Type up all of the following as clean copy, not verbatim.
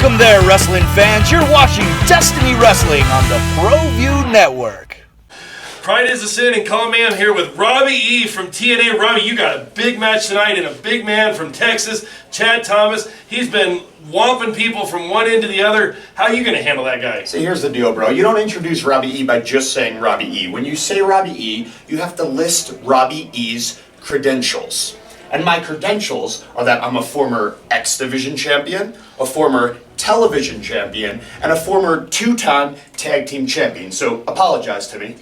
Welcome there, wrestling fans. You're watching Destiny Wrestling on the ProView Network. Pride is a sin, and Colin May, I'm here with Robbie E. from TNA. Robbie, you got a big match tonight, and a big man from Texas, Chad Thomas. He's been whomping people from one end to the other. How are you going to handle that guy? See, here's the deal, bro. You don't introduce Robbie E. by just saying Robbie E. When you say Robbie E., you have to list Robbie E.'s credentials. And my credentials are that I'm a former X Division champion, a former television champion, and a former two-time tag team champion. So apologize to me.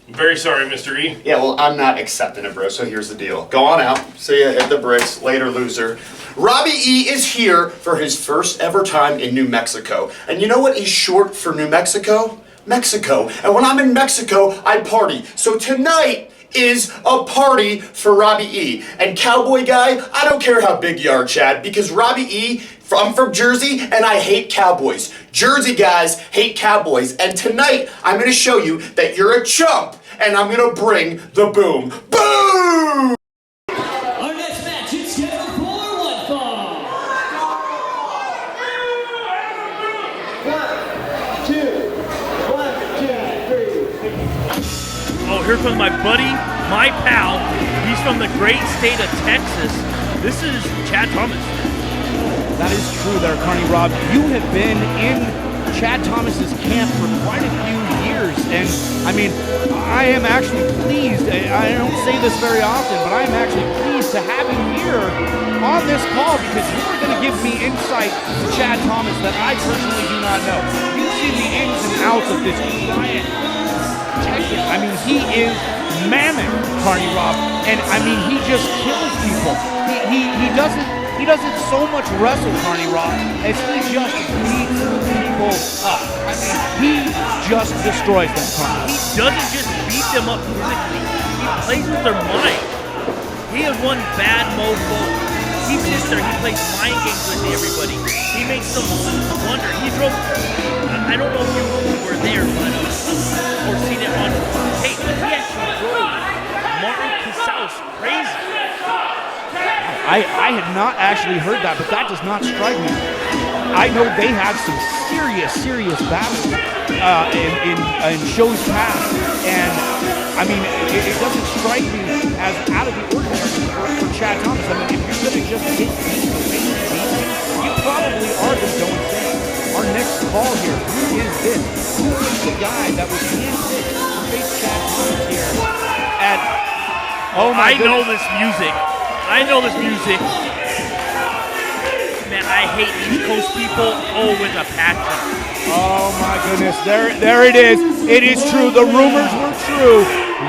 Very sorry, Mr. E. Yeah, well, I'm not accepting it, bro, so here's the deal. Go on out. See ya at the bricks. Later, loser. Robbie E. is here for his first ever time in New Mexico. And you know what is short for New Mexico? Mexico. And when I'm in Mexico, I party. So tonight is a party for Robbie E. And Cowboy Guy, I don't care how big you are, Chad, because Robbie E., I'm from Jersey, and I hate cowboys. Jersey guys hate cowboys. And tonight, I'm going to show you that you're a chump, and I'm going to bring the boom. Boom! Our next match is scheduled for one fall. 1, 2, 1, 2, 3. Oh, here comes my buddy, my pal. He's from the great state of Texas. This is Chad Thomas. That is true there, Carney Rob. You have been in Chad Thomas's camp for quite a few years, and I mean, I am actually pleased. I don't say this very often, but I am actually pleased to have you here on this call because you are going to give me insight to Chad Thomas that I personally do not know. You see the ins and outs of this giant Texan. I mean, he is mammoth, Carney Rob, and I mean, he just kills people. He doesn't so much wrestle, Carney Rob, as he just beats people up. I mean, he just destroys them, Carney. He doesn't just beat them up physically. He plays with their mind. He is one bad mofo. He sits there, he plays mind games with everybody. He makes them wonder. He drove, I don't know if you were there, but, or seen it on tape, but he actually drove Martin Casals crazy. I had not actually heard that, but that does not strike me. I know they had some serious battles in shows past, and I mean, it doesn't strike me as out of the ordinary for Chad Thomas. I mean, if you're going to just hit you probably are going to go insane. Our next call here, who is this? Who is the guy that was handpicked to face Chad Thomas here at... Oh my goodness. know this music. I know this music. Man, I hate East Coast people. Oh, with a passion. Oh my goodness, there it is. It is true. The rumors were true.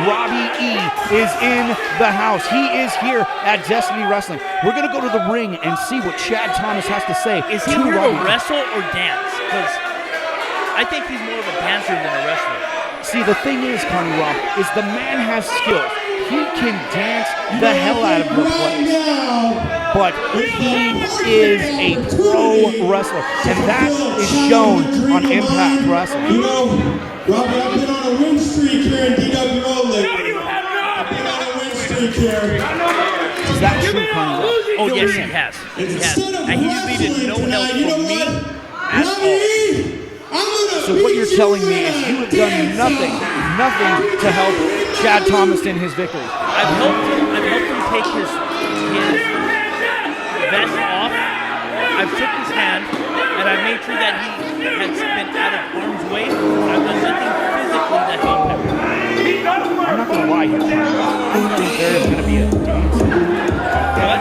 Robbie E. is in the house. He is here at Destiny Wrestling. We're going to go to the ring and see what Chad Thomas has to say. Is he here to wrestle or dance? Because I think he's more of a dancer than a wrestler. See, the thing is, Carney Rob, is the man has skills. He can dance the hell out of the place. But he is a pro wrestler, and that is shown on Impact Wrestling. You know, Robbie, I've been on a win streak here in DWO lately. I've been on a win streak here. Is that true, Carney Rob? Oh, yes, he has. He has. And he needed no help from me at all. So what you're telling me is you have done nothing to help Chad Thomas in his victory. I've helped him take his vest off. I've shook his hand, and I've made sure that he has been out of harm's way. I've done nothing physically to help him. I'm not going to lie here. I think there is going to be a dance.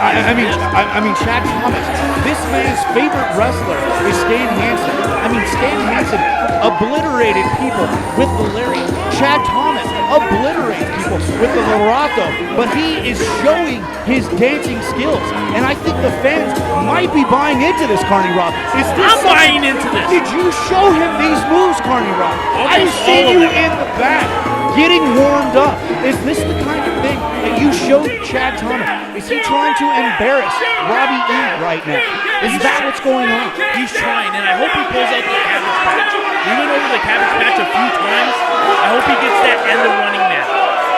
I mean, Chad Thomas, this man's favorite wrestler is Stan Hansen. I mean, Stan Hansen obliterated people with the lariat. Chad Thomas obliterates people with the Larato, but he is showing his dancing skills, and I think the fans might be buying into this, Carney Rob. I'm buying into this. Did you show him these moves, Carney Rob? I've seen you in the back getting warmed up. Is this the kind of thing that you showed Chad Thomas? Is he trying to embarrass Robbie E. right now? Is that what's going on? He's trying, and I hope he pulls out the cabbage patch. We went over the cabbage patch a few times. I hope he gets that and the running man.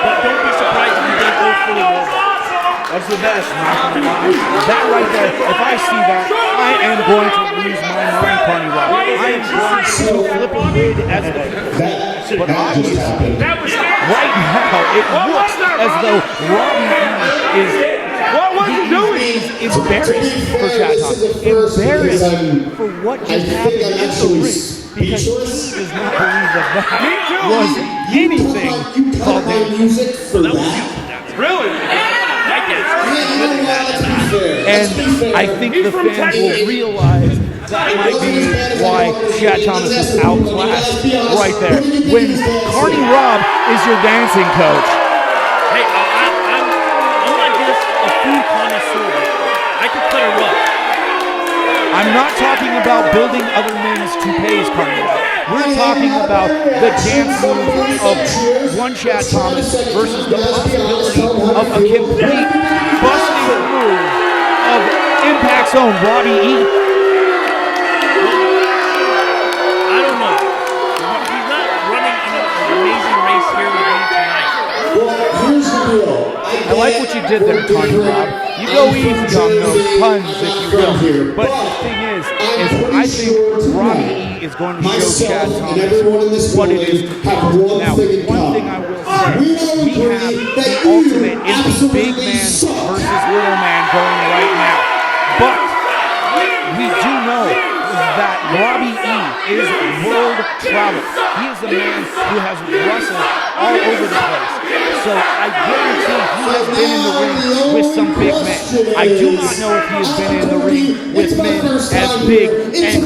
But don't be surprised if he does go fully robot. That's the best, not gonna lie. That right there, if I see that, I I am going to lose my mind, Carney Rob. I am going to flip a lid as the but obviously, right now, it looks as though Robbie is he's embarrassed for Chad Thomas. Embarrassed for what just happened in the ring. Because he does not believe that was anything called music for that. Really? And I think the fans will realize that might be why Chad Thomas is outclassed right there. When Carney Rob is your dancing coach. Hey, I'm not just a food connoisseur. I could cut her up. I'm not talking about building other men's toupees, Carney Rob. We're talking about the dance moves of one Chad Thomas versus the possibility of a complete busting move of Impact's own Robbie E. I don't know. He's not running an amazing race here with me tonight. Well, here's the deal. I like what you did there, Carney Rob. You go easy on those puns, if you will. But the thing is I think Robbie E is going to show Chad Thomas what it is to do. Now, one thing I will say, we have the ultimate in the big man versus little man going right now. But we do know that Robbie E is world travel. He is a man who has wrestled all over the place. So I guarantee he has been in the ring with some big men. I do not know if he has been in the ring with men as big and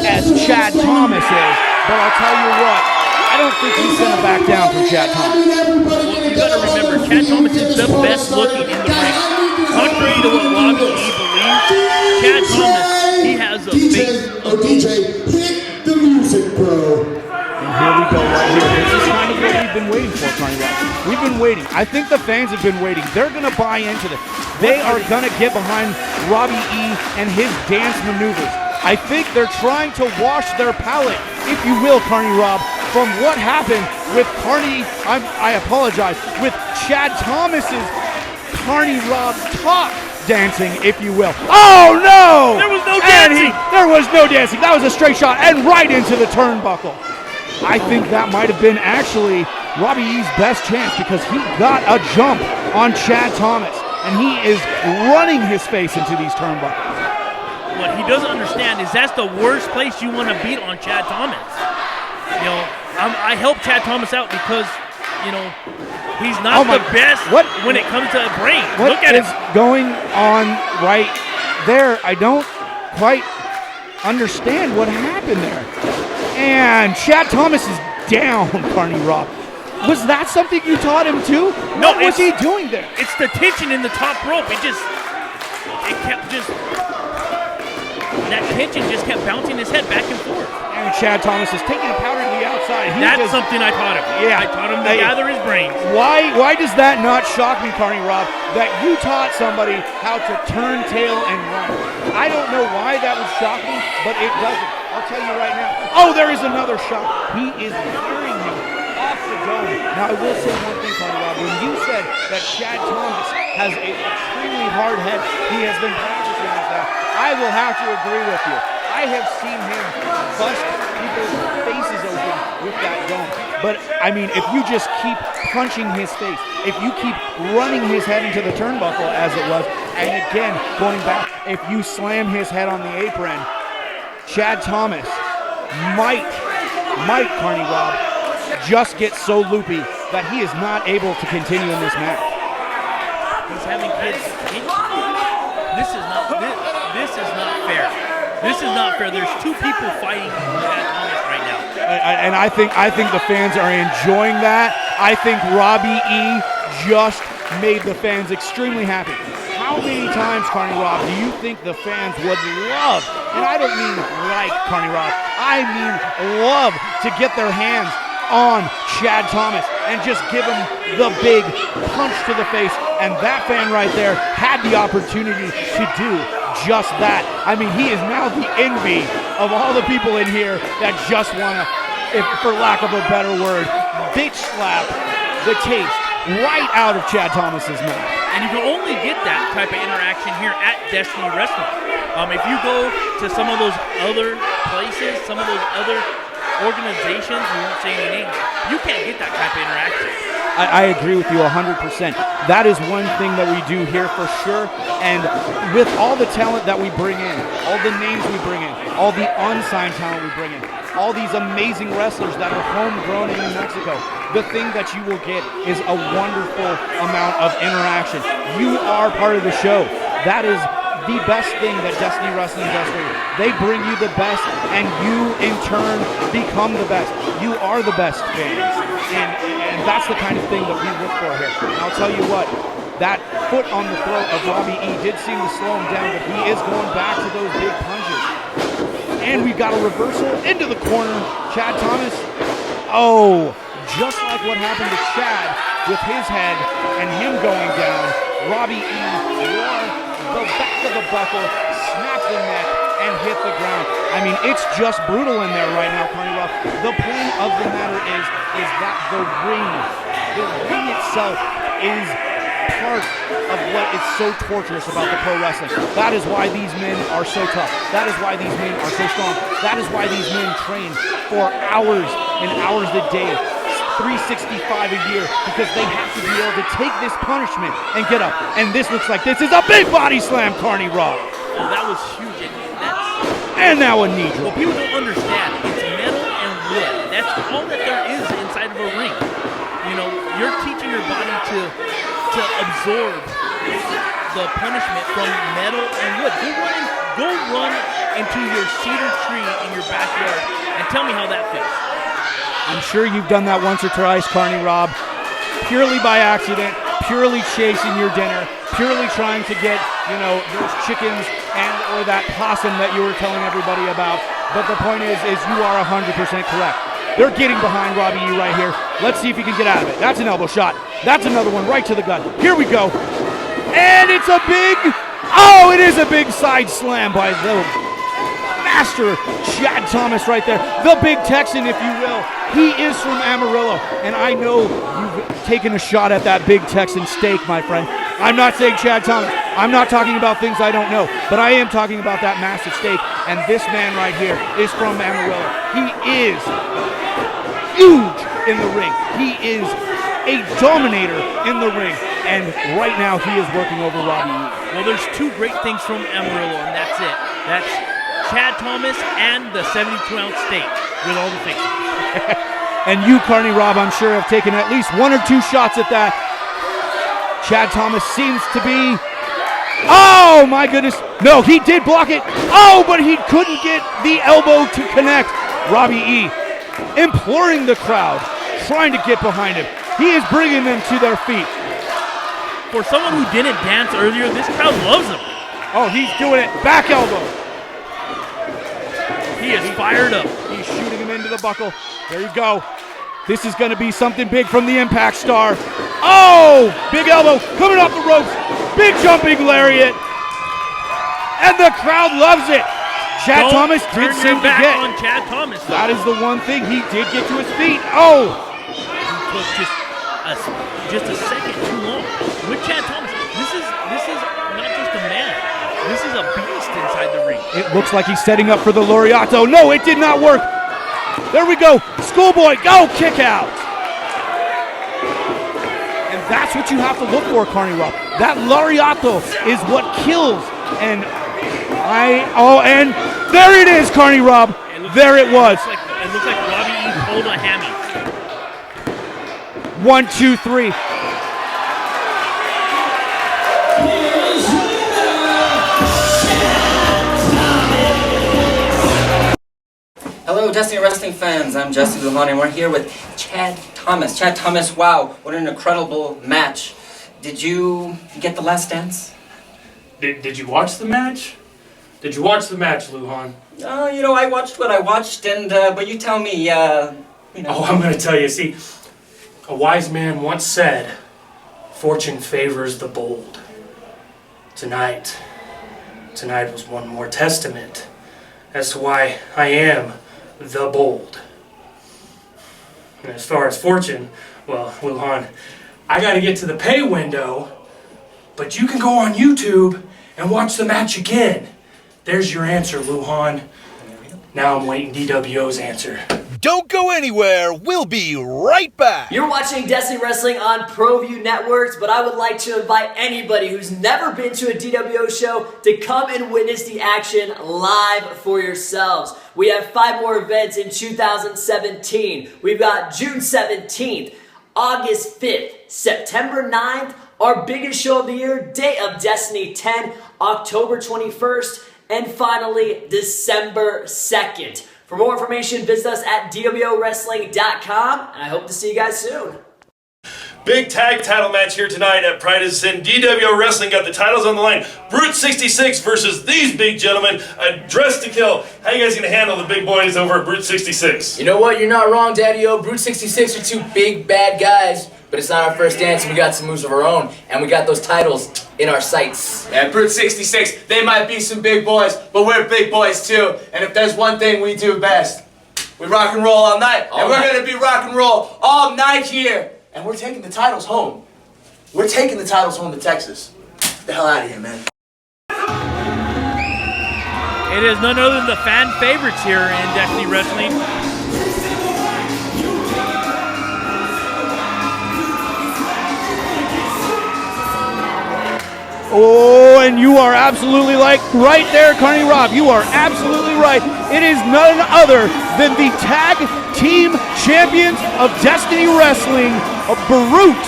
as Chad Thomas is. But I'll tell you what, I don't think he's going to back down from Chad Thomas. You got to remember, Chad Thomas is the best looking in the ring. Contrary to what Robbie E believes, Chad Thomas, he has a face of DJ, hit the music, bro. And here we go right here. This is kind of what we've been waiting for, Carney Rob. We've been waiting. I think the fans have been waiting. They're going to buy into this. They are going to get behind Robbie E and his dance maneuvers. I think they're trying to wash their palate, if you will, Carney Rob, from what happened with with Chad Thomas's Carney Rob talk dancing, if you will. Oh no! There was no dancing! There was no dancing. That was a straight shot and right into the turnbuckle. I think that might have been actually Robbie E's best chance because he got a jump on Chad Thomas and he is running his face into these turnbuckles. What he doesn't understand is that's the worst place you want to beat on Chad Thomas. You know, I help Chad Thomas out because, you know, he's not the best when it comes to brain. Look at it. What is going on right there? I don't quite understand what happened there. And Chad Thomas is down, Carney Rob. Was that something you taught him too? No, what was he doing there? It's the tension in the top rope. That tension just kept bouncing his head back and forth. And Chad Thomas is taking a powder to the outside. That's something I taught him. Yeah. I taught him to gather his brains. Why does that not shock me, Carney Rob, that you taught somebody how to turn tail and run? I don't know why that would shock me, but it doesn't. I'll tell you right now. Oh, there is another shot. He is carrying him off the dome. Now, I will say one thing, Carney Rob. When you said that Chad Thomas has an extremely hard head, he has been practicing with that. I will have to agree with you. I have seen him bust people's faces open with that dome. But, I mean, if you just keep punching his face, if you keep running his head into the turnbuckle as it was, and again, going back, if you slam his head on the apron, Chad Thomas might, Carney Rob, just get so loopy that he is not able to continue in this match. He's having kids. This is not fair. This is not fair. There's two people fighting Chad Thomas right now. And I think the fans are enjoying that. I think Robbie E just made the fans extremely happy. How many times, Carney Rob, do you think the fans would love, and I don't mean like Carney Rob, I mean love to get their hands on Chad Thomas and just give him the big punch to the face, and that fan right there had the opportunity to do just that. I mean, he is now the envy of all the people in here that just want to, if for lack of a better word, bitch slap the taste right out of Chad Thomas's mouth. And you can only get that type of interaction here at Destiny Wrestling. If you go to some of those other places, some of those other organizations, we won't say any names, you can't get that type of interaction. I agree with you 100%. That is one thing that we do here for sure. And with all the talent that we bring in, all the names we bring in, all the unsigned talent we bring in, all these amazing wrestlers that are homegrown in New Mexico, the thing that you will get is a wonderful amount of interaction. You are part of the show. That is the best thing that Destiny Wrestling does for you. They bring you the best, and you in turn become the best. You are the best fans, and that's the kind of thing that we look for here. And I'll tell you what, that foot on the throat of Robbie E did seem to slow him down, but he is going back to those big punches. And we've got a reversal into the corner. Chad Thomas, oh, just like what happened to Chad with his head and him going down, Robbie E wore the back of the buckle, snapped the neck, and hit the ground. I mean, it's just brutal in there right now, Carney Rob. The point of the matter is that the ring itself is part of what is so torturous about the pro wrestling. That is why these men are so tough. That is why these men are so strong. That is why these men train for hours and hours a day, 365 a year, because they have to be able to take this punishment and get up. And this looks like this is a big body slam, Carney Rob. Oh, that was huge. And now a knee Well, drop. people don't understand. It's metal and wood. That's all that there is inside of a ring. You know, you're teaching your body to absorb the punishment from metal and wood. Go run into your cedar tree in your backyard and tell me how that feels. I'm sure you've done that once or twice, Carney Rob, purely by accident, purely chasing your dinner, purely trying to get, those chickens and or that possum that you were telling everybody about. But the point is you are 100% correct. They're getting behind Robbie E right here. Let's see if he can get out of it. That's an elbow shot. That's another one right to the gut. Here we go. And it's a big side slam by the master Chad Thomas right there. The big Texan, if you will. He is from Amarillo. And I know you've taken a shot at that big Texan steak, my friend. I'm not saying Chad Thomas. I'm not talking about things I don't know. But I am talking about that massive steak. And this man right here is from Amarillo. He is huge in the ring. He is a dominator in the ring. And right now he is working over Robbie E. Well, there's two great things from Amarillo, and that's it. That's Chad Thomas and the 72-ounce steak with all the fixings. And you, Carney Rob, I'm sure have taken at least one or two shots at that. Chad Thomas seems to be... Oh, my goodness. No, he did block it. Oh, but he couldn't get the elbow to connect. Robbie E. imploring the crowd, trying to get behind him. He is bringing them to their feet. For someone who didn't dance earlier, this crowd loves him. Oh, he's doing it. Back elbow. He is fired up. He's shooting him into the buckle. There you go. This is going to be something big from the Impact Star. Oh, big elbow coming off the ropes. Big jumping lariat. And the crowd loves it. Chad Thomas did seem to get. On Chad Thomas, though. That is the one thing. He did get to his feet. Oh. He took just a second too long. With Chad Thomas, this is not just a man. This is a beast inside the ring. It looks like he's setting up for the Lariato. No, it did not work. There we go. Schoolboy, go, kick out. And that's what you have to look for, Carney Rob. That Lariato is what kills. And and there it is, Carney Rob. There it was. It looks like Robbie E pulled a hammy. 1, 2, 3. Hello, Destiny Wrestling fans. I'm Jesse Lujan, and we're here with Chad Thomas. Chad Thomas, wow, what an incredible match. Did you get the last dance? Did you watch the match? Did you watch the match, Lujan? I watched what I watched, and but you tell me, Oh, I'm going to tell you. See, a wise man once said, fortune favors the bold. Tonight was one more testament as to why I am the bold. And as far as fortune, well, Lujan, I got to get to the pay window, but you can go on YouTube and watch the match again. There's your answer, Luhan. Now I'm waiting DWO's answer. Don't go anywhere. We'll be right back. You're watching Destiny Wrestling on ProView Networks, but I would like to invite anybody who's never been to a DWO show to come and witness the action live for yourselves. We have 5 more events in 2017. We've got June 17th, August 5th, September 9th, our biggest show of the year, Day of Destiny 10, October 21st, and finally, December 2nd. For more information, visit us at dwowrestling.com, and I hope to see you guys soon. Big tag title match here tonight at Pride is Sin. DWO Wrestling got the titles on the line. Brute 66 versus these big gentlemen, Dressed to Kill. How you guys going to handle the big boys over at Brute 66? You know what? You're not wrong, Daddy-O. Brute 66 are 2 big, bad guys. But it's not our first dance, and we got some moves of our own. And we got those titles in our sights. And Brute 66, they might be some big boys, but we're big boys too. And if there's one thing we do best, we rock and roll all night. And we're going to be rock and roll all night here. And we're taking the titles home. We're taking the titles home to Texas. Get the hell out of here, man. It is none other than the fan favorites here in Destiny Wrestling. Oh, and you are absolutely right there, Carney Rob. You are absolutely right. It is none other than the tag team champions of Destiny Wrestling, Brute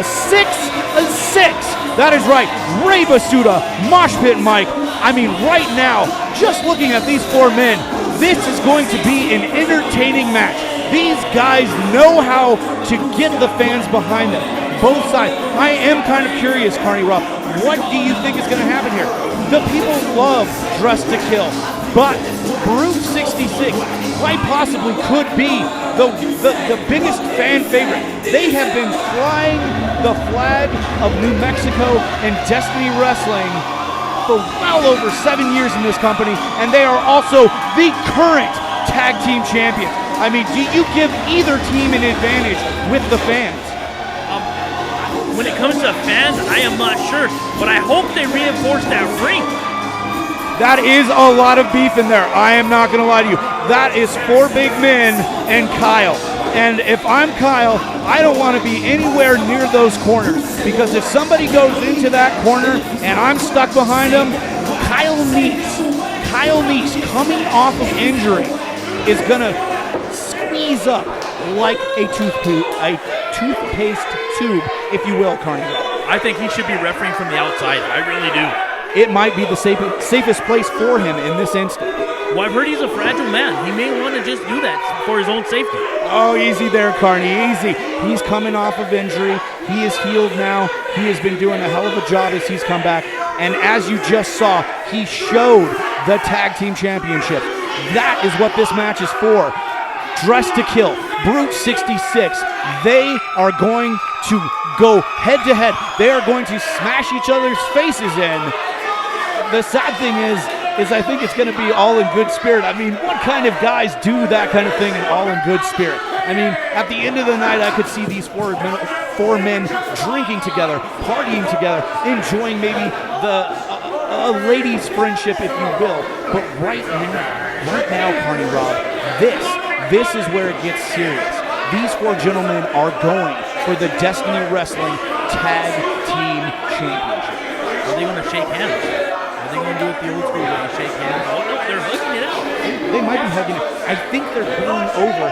66. That is right. Rey Basuda, Mosh Pit Mike. I mean, right now, just looking at these 4 men, this is going to be an entertaining match. These guys know how to get the fans behind them. Both sides. I am kind of curious, Carney Rob. What do you think is going to happen here? The people love Dressed to Kill, but Brute 66 quite possibly could be the biggest fan favorite. They have been flying the flag of New Mexico and Destiny Wrestling for well over 7 years in this company, and they are also the current tag team champions. I mean, do you give either team an advantage with the fans? When it comes to fans, I am not sure, but I hope they reinforce that ring. That is a lot of beef in there. I am not going to lie to you. That is 4 big men and Kyle. And if I'm Kyle, I don't want to be anywhere near those corners, because if somebody goes into that corner and I'm stuck behind them, Kyle Neese coming off of injury is going to squeeze up like a toothpaste tube, if you will, Carney. I think he should be refereeing from the outside. I really do. It might be the safest place for him in this instant. Well, I've heard he's a fragile man. He may want to just do that for his own safety. Oh, easy there, Carney, easy. He's coming off of injury. He is healed now. He has been doing a hell of a job as he's come back. And as you just saw, he showed the tag team championship. That is what this match is for. Dressed to Kill, Brute 66. They are going to go head to head. They are going to smash each other's faces in. The sad thing is I think it's going to be all in good spirit. I mean, what kind of guys do that kind of thing in all in good spirit? I mean, at the end of the night, I could see these 4 men drinking together, partying together, enjoying maybe a ladies' friendship, if you will. But right now, Carney Rob, this is where it gets serious. These 4 gentlemen are going for the Destiny Wrestling Tag Team Championship. Are they going to shake hands? Are they going to do it the old school way, shake hands? Oh, no, they're hugging it out. They might be hugging it. I think they're going over.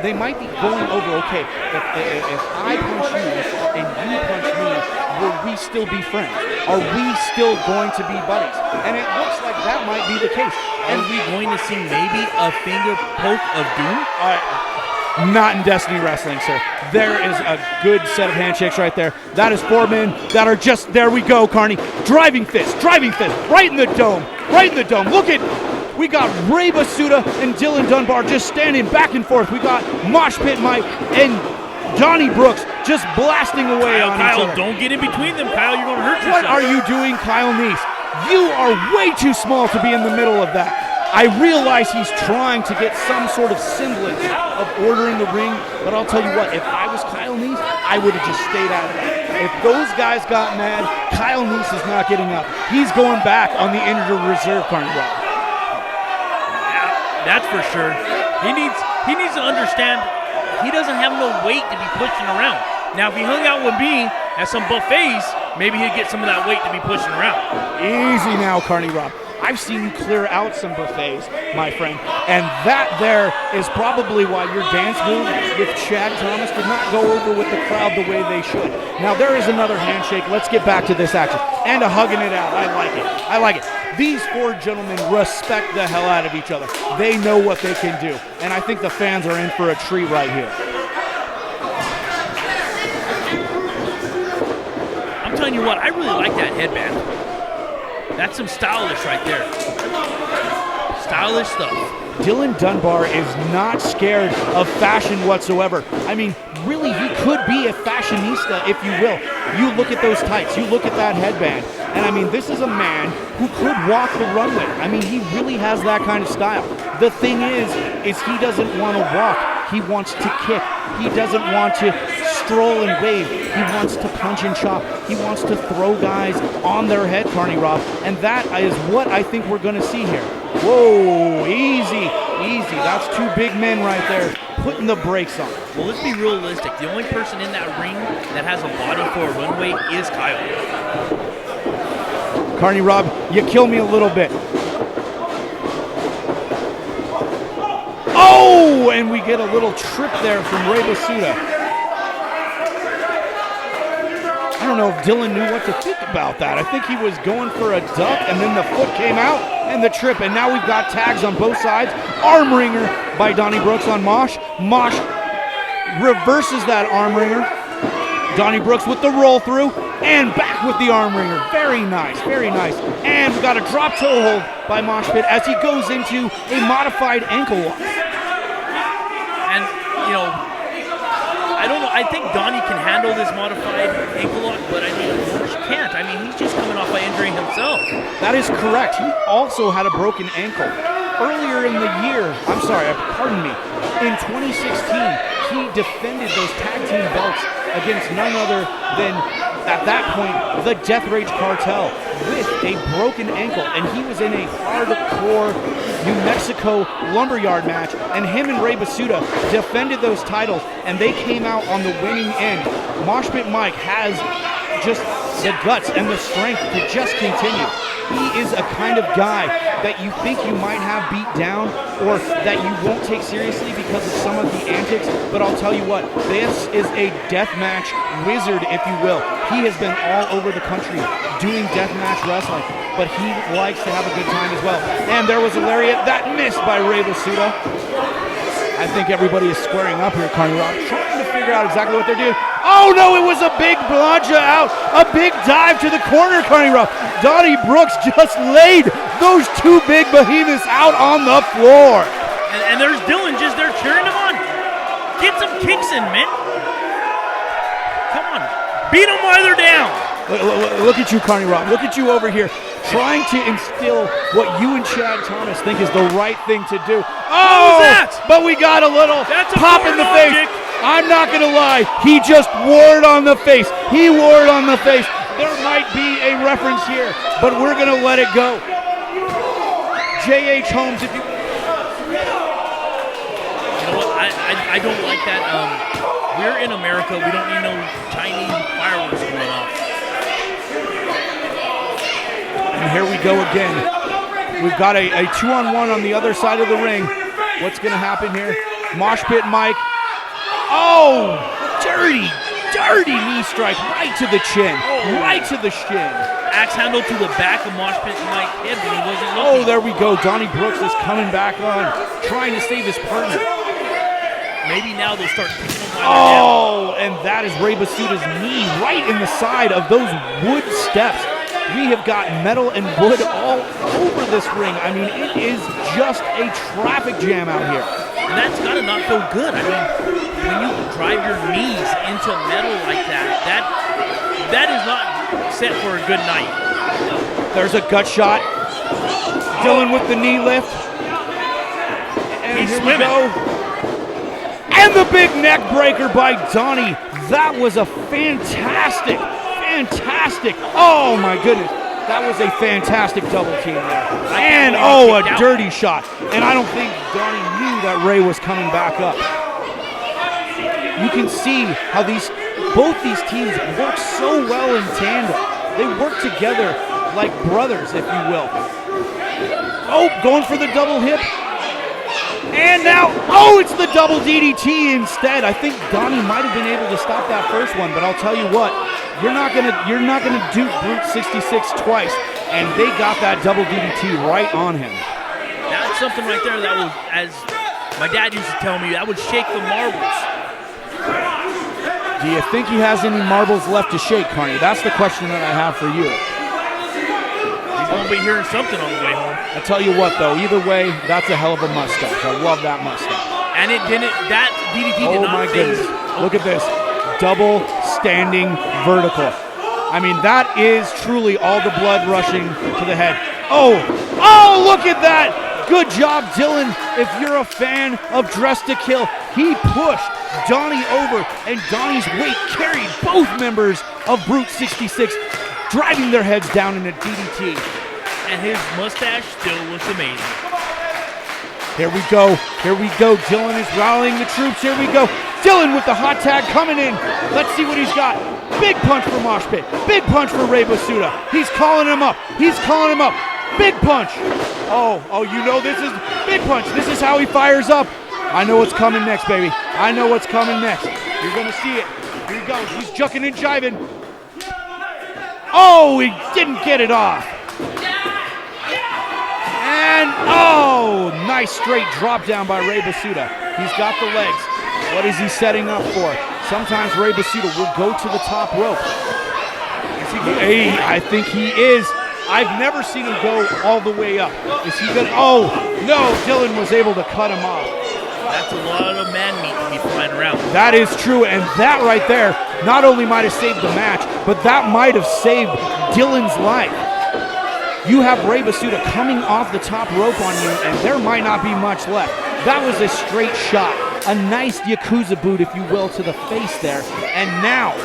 They might be going over, okay, if I punch you and you punch me, will we still be friends? Are we still going to be buddies? And it looks like that might be the case. Are we going to see maybe a finger poke of doom? Not in Destiny Wrestling, sir. There is a good set of handshakes right there. That is 4 men that are just, there we go, Carney. Driving fist, right in the dome, Look at, we got Rey Basuda and Dylan Dunbar just standing back and forth. We got Mosh Pit Mike and Johnny Brooks just blasting away on each other. Kyle, don't get in between them, Kyle. You're going to hurt yourself. What are you doing, Kyle Neese? You are way too small to be in the middle of that. I realize he's trying to get some sort of semblance of order in the ring, but I'll tell you what, if I was Kyle Neese, I would have just stayed out of it. If those guys got mad, Kyle Neese is not getting up. He's going back on the injured reserve, Carney Rob. Yeah, that's for sure. He needs to understand he doesn't have no weight to be pushing around. Now, if he hung out with me at some buffets, maybe he'd get some of that weight to be pushing around. Easy now, Carney Rob. I've seen you clear out some buffets, my friend, and that there is probably why your dance move with Chad Thomas did not go over with the crowd the way they should. Now, there is another handshake. Let's get back to this action. And a hugging it out. I like it. I like it. These four gentlemen respect the hell out of each other. They know what they can do, and I think the fans are in for a treat right here. I'm telling you what, I really like that headband. That's some stylish right there. Stylish stuff. Dylan Dunbar is not scared of fashion whatsoever. I mean, really, he could be a fashionista, if you will. You look at those tights, you look at that headband, and I mean, this is a man who could walk the runway. I mean, he really has that kind of style. The thing is he doesn't want to walk. He wants to kick. He doesn't want to stroll and wave. He wants to punch and chop. He wants to throw guys on their head, Carney Rob, and that is what I think we're going to see here. Whoa, easy, easy. That's two big men right there putting the brakes on. Well, let's be realistic. The only person in that ring that has a body for a runway is Kyle. Carney Rob, you kill me a little bit. Oh, and we get a little trip there from Rey Basuda. I don't know if Dylan knew what to think about that. I think he was going for a duck, and then the foot came out, and the trip. And now we've got tags on both sides. Arm wringer by Donnie Brooks on Mosh. Mosh reverses that arm wringer. Donnie Brooks with the roll through, and back with the arm wringer. Very nice, very nice. And we've got a drop toe hold by Mosh Pit as he goes into a modified ankle lock. And, you know, I don't know. I think Donnie can handle this modified ankle lock, but I mean, Mosh can't. I mean, he's just coming off by injuring himself. That is correct. He also had a broken ankle. Earlier in the year, pardon me, in 2016, he defended those tag team belts against none other than, at that point, the Death Rage Cartel with a broken ankle. And he was in a hardcore New Mexico lumberyard match, and him and Rey Basuda defended those titles, and they came out on the winning end. Mosh Pit Mike has just the guts and the strength to just continue. He is a kind of guy that you think you might have beat down or that you won't take seriously because of some of the antics, but I'll tell you what, this is a deathmatch wizard, if you will. He has been all over the country doing deathmatch wrestling, but he likes to have a good time as well. And there was a lariat that missed by Rey Basuda. I think everybody is squaring up here, Carney Rob, trying to figure out exactly what they're doing. Oh no, it was a big plancha out, a big dive to the corner, Carney Rob. Donnie Brooks just laid those two big behemoths out on the floor. And there's Dylan just there cheering him on. Get some kicks in, man. Come on, beat them while they're down. Look at you, Carney Rob. Look at you over here, trying to instill what you and Chad Thomas think is the right thing to do. Oh, that? But we got a little pop in the face. I'm not going to lie. He just wore it on the face. He wore it on the face. There might be a reference here, but we're going to let it go. J.H. Holmes, if you... You know what? I don't like that. We're in America. We don't need no Chinese fireworks going off. And here we go again. We've got a 2-on-1 on the other side of the ring. What's going to happen here? Mosh Pit Mike. Oh, dirty knee strike right to the chin. Right to the shin. Axe handle to the back of Mosh Pit Mike head when he wasn't looking. Oh, there we go. Donnie Brooks is coming back on, trying to save his partner. Maybe now they'll start kicking him Oh, and that is Rey Basuda's knee right in the side of those wood steps. We have got metal and wood all over this ring. I mean, it is just a traffic jam out here. And that's got to not feel good. I mean, when you drive your knees into metal like that is not set for a good night. There's a gut shot. Dylan with the knee lift. And He's here we swimming. go. And the big neck breaker by Donnie. That was a fantastic. Oh my goodness. That was a fantastic double team there. And a dirty shot. And I don't think Donnie knew that Ray was coming back up. You can see how both these teams work so well in tandem. They work together like brothers, if you will. Oh, going for the double hip. And now, it's the double DDT instead. I think Donnie might have been able to stop that first one, but I'll tell you what, you're not gonna dupe Brute 66 twice, and they got that double DDT right on him. That's something right there that was, as my dad used to tell me, that would shake the marbles. Do you think he has any marbles left to shake, Carney? That's the question that I have for you. He's gonna be hearing something on the way home. I tell you what, though, either way, that's a hell of a mustache. I love that mustache. And that DDT did not phase. Look at this. Double standing vertical. I mean, that is truly all the blood rushing to the head. Oh, look at that. Good job, Dylan. If you're a fan of Dress to Kill, he pushed Donnie over, and Donnie's weight carried both members of Brute 66, driving their heads down in a DDT. And his mustache still looks amazing. Here we go. Dylan is rallying the troops. Here we go. Dylan with the hot tag coming in. Let's see what he's got. Big punch for Mosh Pit. Big punch for Ray Basuda. He's calling him up. Big punch. Oh, you know this is big punch. This is how he fires up. I know what's coming next, baby. You're going to see it. Here he goes. He's jucking and jiving. Oh, he didn't get it off. And, nice straight drop down by Ray Basuda. He's got the legs. What is he setting up for? Sometimes Ray Basuda will go to the top rope. I think he is. I've never seen him go all the way up. Is he going to? Oh, no, Dylan was able to cut him off. That's a lot of man meat to be flying around. That is true, and that right there not only might have saved the match, but that might have saved Dylan's life. You have Ray Basuda coming off the top rope on you, and there might not be much left. That was a straight shot. A nice Yakuza boot, if you will, to the face there. And now,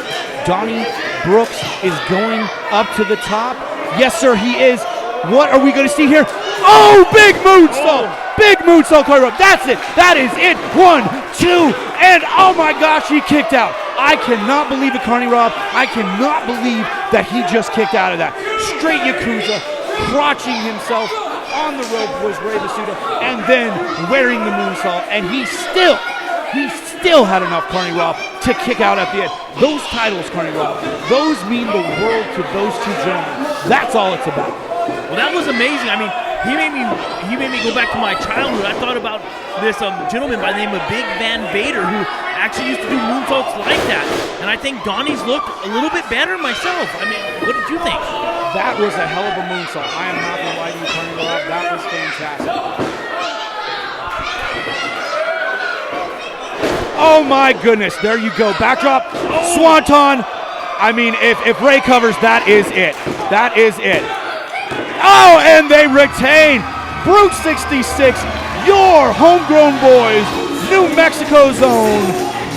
Donnie Brooks is going up to the top. Yes, sir, he is. What are we going to see here? Oh, big moonsault! Big moonsault, Carney Rob. That's it. That is it. 1, 2, and oh my gosh, he kicked out. I cannot believe it, Carney Rob. I cannot believe that he just kicked out of that. Straight Yakuza, crotching himself on the rope was Ray Basuda, and then wearing the moonsault, and he still had enough, Carney Rob, to kick out at the end. Those titles, Carney Rob, those mean the world to those two gentlemen. That's all it's about. Well, that was amazing. I mean, he made me go back to my childhood. I thought about this gentleman by the name of Big Van Vader who actually used to do moonsaults like that. And I think Donnie's looked a little bit better myself. I mean, what did you think? That was a hell of a moonsault. I am not going to lie to you, Carney Rob. That was fantastic. Oh my goodness, there you go. Backdrop, Swanton. I mean, if Ray covers, that is it. That is it. Oh, and they retain Brute 66, your homegrown boys, New Mexico zone.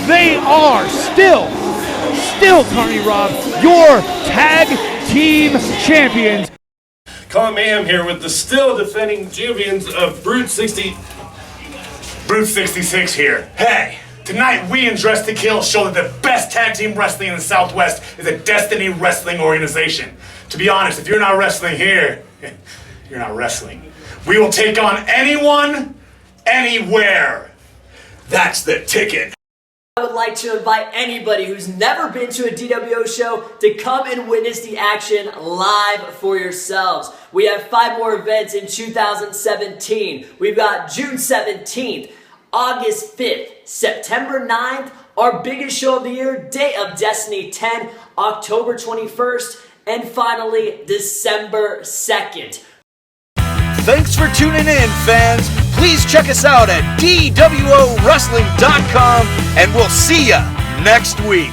They are still, Carney Rob, your tag team champions. Colin Mayhem here with the still defending champions of Brute 66 here. Hey, tonight we in Dress to Kill show that the best tag team wrestling in the Southwest is a Destiny Wrestling organization. To be honest, if you're not wrestling here, you're not wrestling. We will take on anyone, anywhere. That's the ticket. I would like to invite anybody who's never been to a DWO show to come and witness the action live for yourselves. We have 5 more events in 2017. We've got June 17th, August 5th, September 9th, our biggest show of the year, Day of Destiny 10, October 21st, and finally, December 2nd. Thanks for tuning in, fans. Please check us out at DWOWrestling.com, and we'll see ya next week.